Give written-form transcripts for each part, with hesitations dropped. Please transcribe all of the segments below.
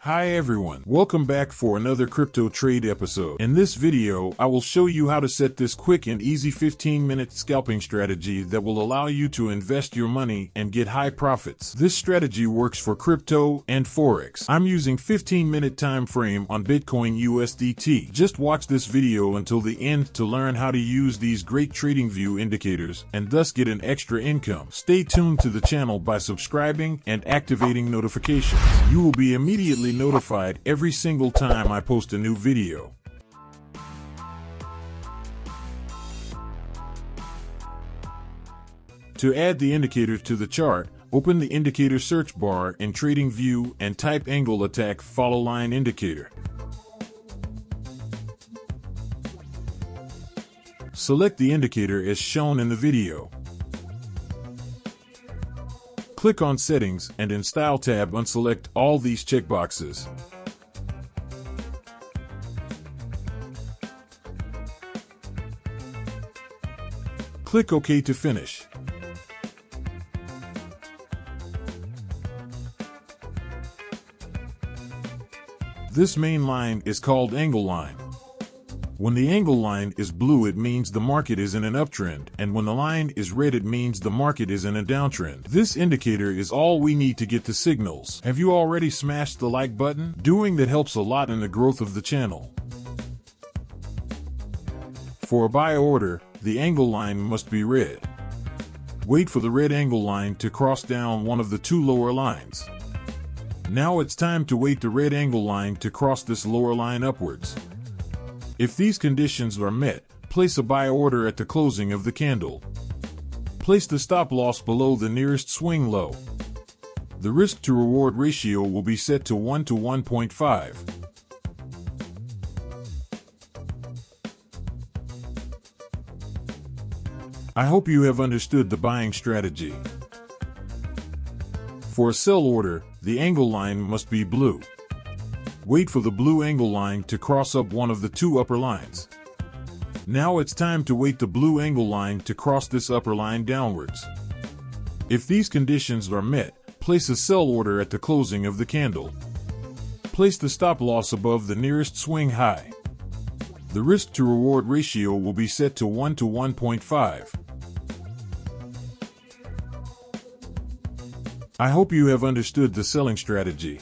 Hi everyone, welcome back for another crypto trade episode. In this video, I will show you how to set this quick and easy 15-minute scalping strategy that will allow you to invest your money and get high profits. This strategy works for crypto and Forex. I'm using 15-minute time frame on Bitcoin USDT. Just watch this video until the end to learn how to use these great Tradingview indicators and thus get an extra income. Stay tuned to the channel by subscribing and activating notifications. You will be immediately notified every single time I post a new video. To add the indicator to the chart, open the indicator search bar in Tradingview and type angle attack follow line indicator. Select the indicator as shown in the video. Click on Settings and in Style tab unselect all these checkboxes. Click OK to finish. This main line is called angle line. When the angle line is blue, it means the market is in an uptrend, and when the line is red, it means the market is in a downtrend. This indicator is all we need to get the signals. Have you already smashed the like button? Doing that helps a lot in the growth of the channel. For a buy order, the angle line must be red. Wait for the red angle line to cross down one of the two lower lines. Now it's time to wait the red angle line to cross this lower line upwards. If these conditions are met, place a buy order at the closing of the candle. Place the stop loss below the nearest swing low. The risk to reward ratio will be set to 1 to 1.5. I hope you have understood the buying strategy. For a sell order, the angle line must be blue. Wait for the blue angle line to cross up one of the two upper lines. Now it's time to wait the blue angle line to cross this upper line downwards. If these conditions are met, place a sell order at the closing of the candle. Place the stop loss above the nearest swing high. The risk to reward ratio will be set to 1 to 1.5. I hope you have understood the selling strategy.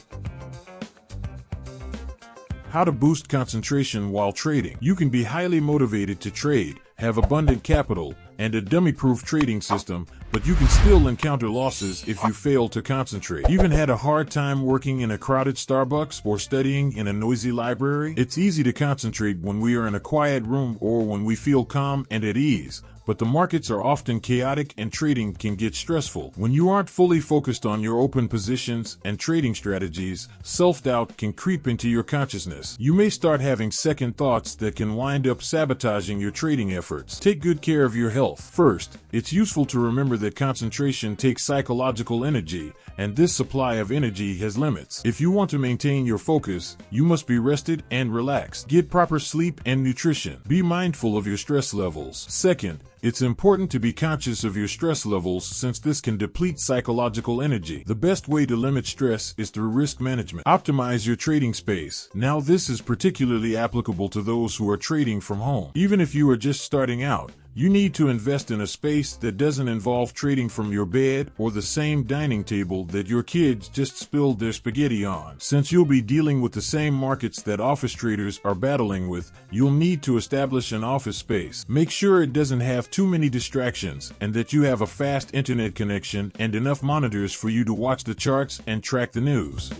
How to boost concentration while trading. You can be highly motivated to trade, have abundant capital, and a dummy-proof trading system, but you can still encounter losses if you fail to concentrate. Even had a hard time working in a crowded Starbucks or studying in a noisy library? It's easy to concentrate when we are in a quiet room or when we feel calm and at ease. But the markets are often chaotic and trading can get stressful. When you aren't fully focused on your open positions and trading strategies, self-doubt can creep into your consciousness. You may start having second thoughts that can wind up sabotaging your trading efforts. Take good care of your health. First, it's useful to remember that concentration takes psychological energy, and this supply of energy has limits. If you want to maintain your focus, you must be rested and relaxed. Get proper sleep and nutrition. Be mindful of your stress levels. Second, it's important to be conscious of your stress levels since this can deplete psychological energy. The best way to limit stress is through risk management. Optimize your trading space. Now this is particularly applicable to those who are trading from home. Even if you are just starting out, you need to invest in a space that doesn't involve trading from your bed or the same dining table that your kids just spilled their spaghetti on. Since you'll be dealing with the same markets that office traders are battling with, you'll need to establish an office space. Make sure it doesn't have too many distractions and that you have a fast internet connection and enough monitors for you to watch the charts and track the news.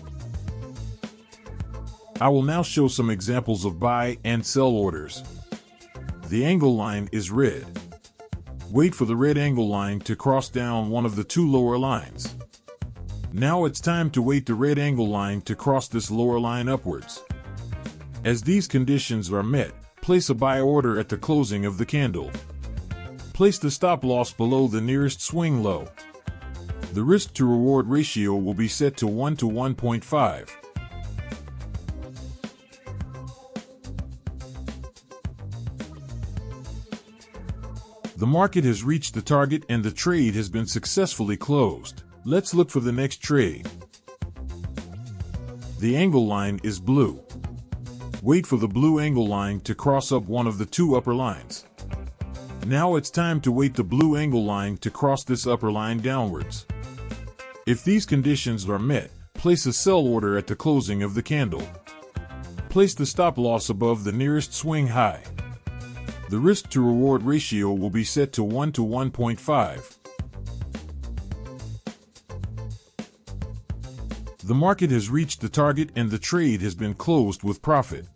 I will now show some examples of buy and sell orders. The angle line is red. Wait for the red angle line to cross down one of the two lower lines. Now it's time to wait the red angle line to cross this lower line upwards. As these conditions are met, place a buy order at the closing of the candle. Place the stop loss below the nearest swing low. The risk to reward ratio will be set to 1 to 1.5. The market has reached the target and the trade has been successfully closed. Let's look for the next trade. The angle line is blue. Wait for the blue angle line to cross up one of the two upper lines. Now it's time to wait the blue angle line to cross this upper line downwards. If these conditions are met, place a sell order at the closing of the candle. Place the stop loss above the nearest swing high. The risk to reward ratio will be set to 1 to 1.5. The market has reached the target and the trade has been closed with profit.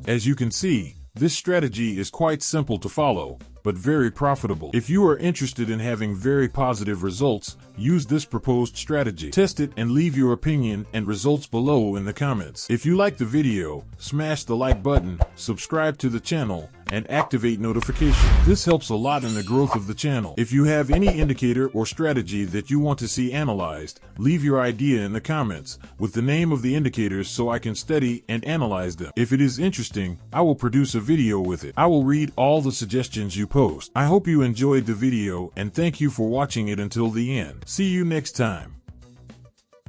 As you can see, this strategy is quite simple to follow, but very profitable. If you are interested in having very positive results, use this proposed strategy. Test it and leave your opinion and results below in the comments. If you like the video, smash the like button, subscribe to the channel, and activate notifications. This helps a lot in the growth of the channel. If you have any indicator or strategy that you want to see analyzed, leave your idea in the comments with the name of the indicators so I can study and analyze them. If it is interesting, I will produce a video with it. I will read all the suggestions you post. I hope you enjoyed the video and thank you for watching it until the end. See you next time.